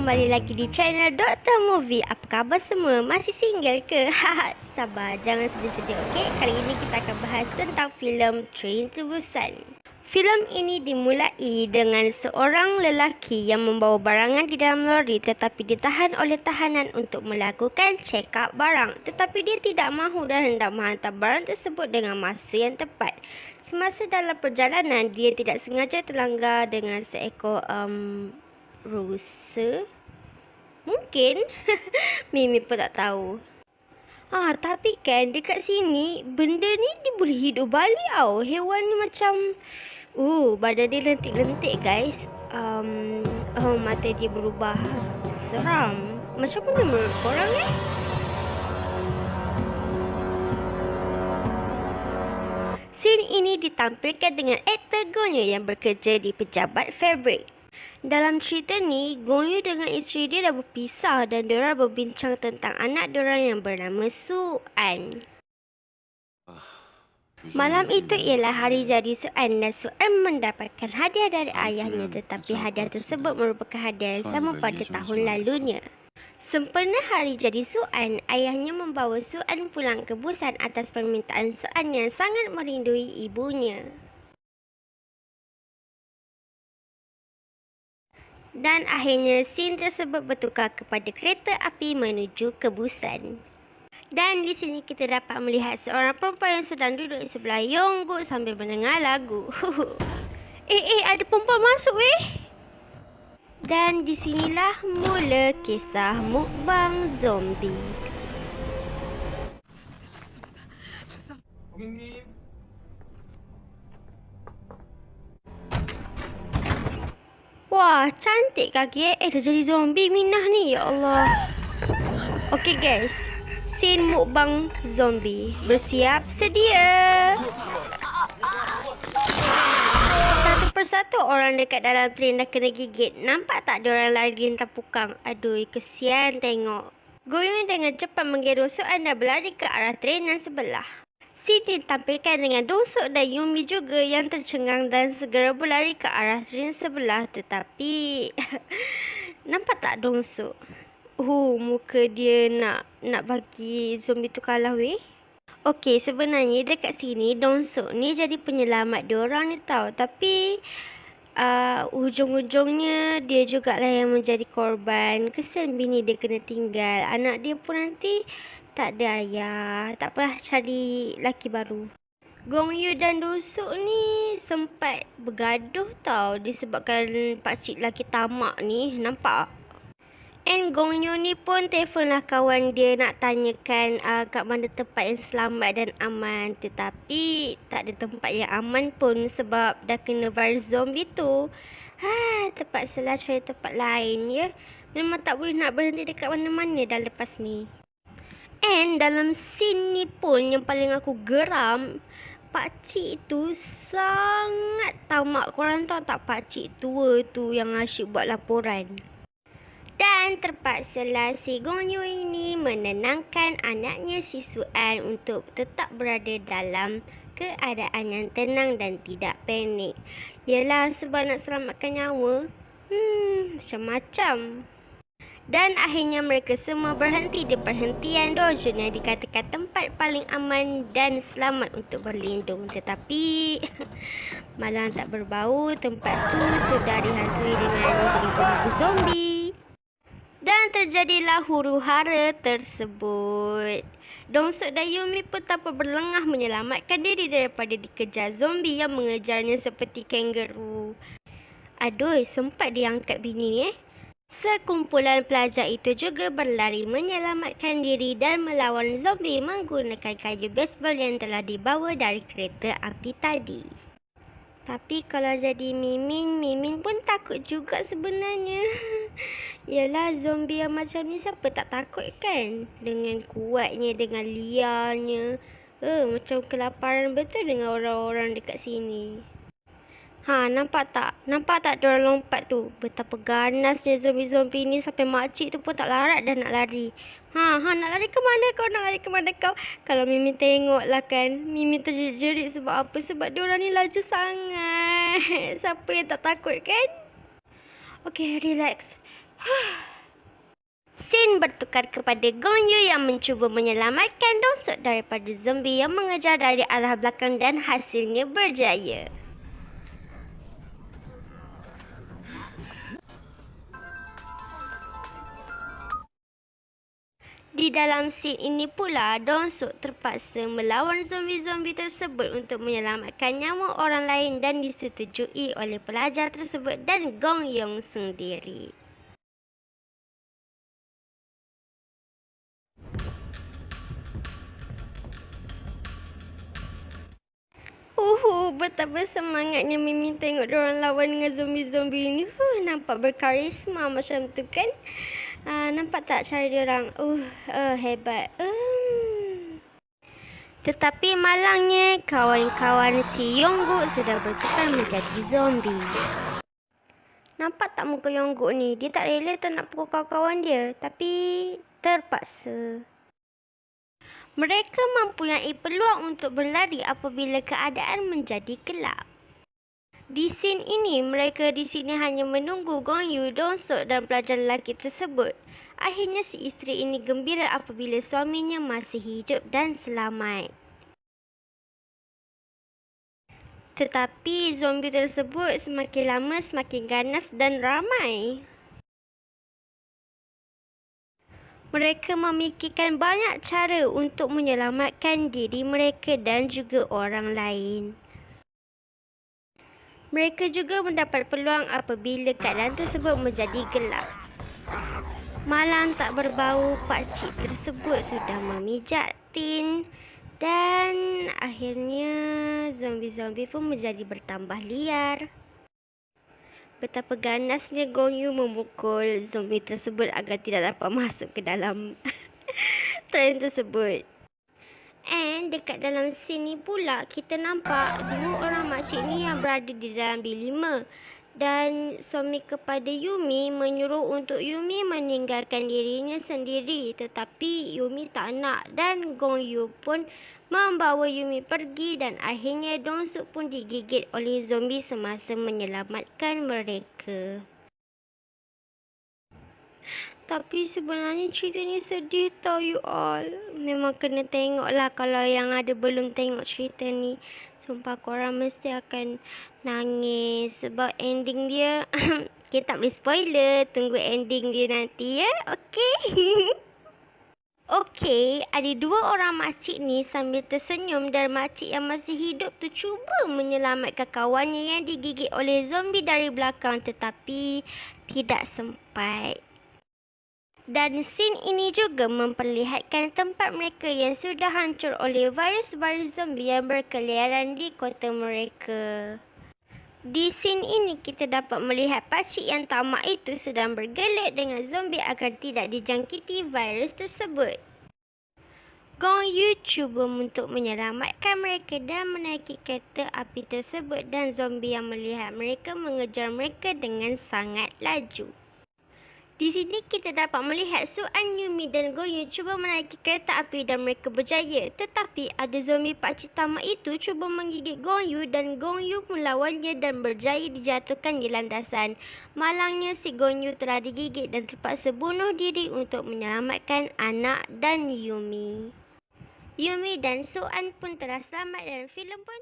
kembali lagi di channel Dr. Movie. Apa khabar semua? Masih single ke? Haha, sabar, jangan sedih-sedih, okey? Kali ini kita akan bahas tentang filem Train to Busan. Filem ini dimulai dengan seorang lelaki yang membawa barangan di dalam lori tetapi ditahan oleh tahanan untuk melakukan check-up barang. Tetapi dia tidak mahu dan hendak menghantar barang tersebut dengan masa yang tepat. Semasa dalam perjalanan, dia tidak sengaja terlanggar dengan seekor rusa. Mungkin Mimi pun tak tahu. Tapi kan dekat sini benda ni dia boleh hidup balik tau. Hewan ni macam badan dia lentik-lentik guys. Mata dia berubah. Seram. Macam mana menurut korang Scene ini ditampilkan dengan aktor Gong Yoo yang bekerja di pejabat fabrik. Dalam cerita ni, Gong Yoo dengan isteri dia dah berpisah dan diorang berbincang tentang anak diorang yang bernama Su-an. Malam itu ialah hari jadi Su-an dan Su-an mendapatkan hadiah dari ayahnya, tetapi hadiah tersebut merupakan hadiah yang sama pada tahun lalunya. Sempena hari jadi Su-an, ayahnya membawa Su-an pulang ke Busan atas permintaan Su-an yang sangat merindui ibunya. Dan akhirnya scene tersebut bertukar kepada kereta api menuju ke Busan. Dan di sini kita dapat melihat seorang perempuan yang sedang duduk di sebelah Yongguk sambil mendengar lagu. Ada perempuan masuk Dan di sinilah mula kisah mukbang zombie. Wah, cantik kaki dah jadi zombie Minah ni, ya Allah. Okey guys, scene mukbang zombie. Bersiap sedia. Satu persatu orang dekat dalam train dah kena gigit. Nampak tak diorang lari entah pukang? Aduh, kesian tengok. Gong Yoo dengan cepat menggerung Su-an dan berlari ke arah train yang sebelah. Scene ditampilkan dengan Dong Seok dan Yumi juga yang tercengang dan segera berlari ke arah train sebelah. Tetapi nampak tak Dong Seok? Muka dia nak bagi zombie tu kalah Okey, sebenarnya dekat sini Dong Seok ni jadi penyelamat diorang ni tau. Tapi ujung-ujungnya dia jugalah yang menjadi korban. Kesian bini dia kena tinggal. Anak dia pun nanti tak ada ayah. Tak apalah, cari laki baru. Gong Yoo dan Dong Seok ni sempat bergaduh tau disebabkan pakcik laki tamak ni. Nampak? And Gong Yoo ni pun telefonlah kawan dia nak tanyakan kat mana tempat yang selamat dan aman. Tetapi tak ada tempat yang aman pun sebab dah kena virus zombie tu. Terpaksalah cari tempat lain ya. Memang tak boleh nak berhenti dekat mana-mana dah lepas ni. And dalam scene ni pun yang paling aku geram, pakcik tu sangat tamak. Korang tahu tak pakcik tua tu yang asyik buat laporan? Dan terpaksalah si Gong Yoo ini menenangkan anaknya si Su-an untuk tetap berada dalam keadaan yang tenang dan tidak panik. Yelah, sebab nak selamatkan nyawa. Macam-macam. Dan akhirnya mereka semua berhenti di perhentian dojo yang dikatakan tempat paling aman dan selamat untuk berlindung. Tetapi malang tak berbau, tempat tu sudah dihantui dengan ribu-ribu zombie. Dan terjadilah huru-hara tersebut. Dong Seok dan Yumi pun tanpa berlengah menyelamatkan diri daripada dikejar zombie yang mengejarnya seperti kangaroo. Aduh, sempat diangkat bini Sekumpulan pelajar itu juga berlari menyelamatkan diri dan melawan zombie menggunakan kayu baseball yang telah dibawa dari kereta api tadi. Tapi kalau jadi Mimin pun takut juga sebenarnya. Yalah, zombie yang macam ni siapa tak takut kan? Dengan kuatnya, dengan liarnya. Macam kelaparan betul dengan orang-orang dekat sini. Nampak tak? Nampak tak diorang lompat tu? Betapa ganasnya zombie-zombie ni sampai makcik tu pun tak larat dan nak lari. Nak lari ke mana kau? Nak lari ke mana kau? Kalau Mimin tengok lah kan, Mimin terjerit sebab apa? Sebab diorang ni laju sangat. Siapa yang tak takut kan? Okay, relax. Scene bertukar kepada Gong Yu yang mencuba menyelamatkan Dong Seok daripada zombie yang mengejar dari arah belakang dan hasilnya berjaya. Di dalam scene ini pula, Dong Seok terpaksa melawan zombie-zombie tersebut untuk menyelamatkan nyawa orang lain dan disetujui oleh pelajar tersebut dan Gong Yong sendiri. Betapa semangatnya Mimi tengok diorang lawan dengan zombie-zombie ini. Nampak berkarisma macam tu kan? Nampak tak cara diorang? Hebat. Tetapi malangnya, kawan-kawan si Yongguk sudah bertukar menjadi zombie. Nampak tak muka Yongguk ni? Dia tak rela tak nak pukul kawan-kawan dia. Tapi terpaksa. Mereka mempunyai peluang untuk berlari apabila keadaan menjadi gelap. Di scene ini, mereka di sini hanya menunggu Gong Yu, Dong Seok dan pelajar lelaki tersebut. Akhirnya si isteri ini gembira apabila suaminya masih hidup dan selamat. Tetapi zombie tersebut semakin lama semakin ganas dan ramai. Mereka memikirkan banyak cara untuk menyelamatkan diri mereka dan juga orang lain. Mereka juga mendapat peluang apabila keadaan tersebut menjadi gelap. Malam tak berbau, pakcik tersebut sudah memijak tin dan akhirnya zombie-zombie pun menjadi bertambah liar. Betapa ganasnya Gong Yu memukul zombie tersebut agar tidak dapat masuk ke dalam tren tersebut. And dekat dalam sini pula kita nampak dua orang makcik ni yang berada di dalam bilik 5. Dan suami kepada Yumi menyuruh untuk Yumi meninggalkan dirinya sendiri. Tetapi Yumi tak nak dan Gong Yu pun membawa Yumi pergi dan akhirnya Dong Seok pun digigit oleh zombie semasa menyelamatkan mereka. Tapi sebenarnya cerita ni sedih tau you all. Memang kena tengok lah kalau yang ada belum tengok cerita ni. Sumpah korang mesti akan nangis sebab ending dia kita tak boleh spoiler. Tunggu ending dia nanti ya. Okay. Okey, ada dua orang makcik ni sambil tersenyum dan makcik yang masih hidup tu cuba menyelamatkan kawannya yang digigit oleh zombie dari belakang tetapi tidak sempat. Dan scene ini juga memperlihatkan tempat mereka yang sudah hancur oleh virus-virus zombie yang berkeliaran di kota mereka. Di scene ini kita dapat melihat pakcik yang tamak itu sedang bergelut dengan zombie agar tidak dijangkiti virus tersebut. Gong Yu cuba untuk menyelamatkan mereka dan menaiki kereta api tersebut dan zombie yang melihat mereka mengejar mereka dengan sangat laju. Di sini kita dapat melihat Suan, Yumi dan Gong Yu cuba menaiki kereta api dan mereka berjaya. Tetapi ada zombie pakcik tamak itu cuba menggigit Gong Yu dan Gong Yu melawannya dan berjaya dijatuhkan di landasan. Malangnya si Gong Yu telah digigit dan terpaksa bunuh diri untuk menyelamatkan anak dan Yumi. Yumi dan Suan pun telah selamat dan filem pun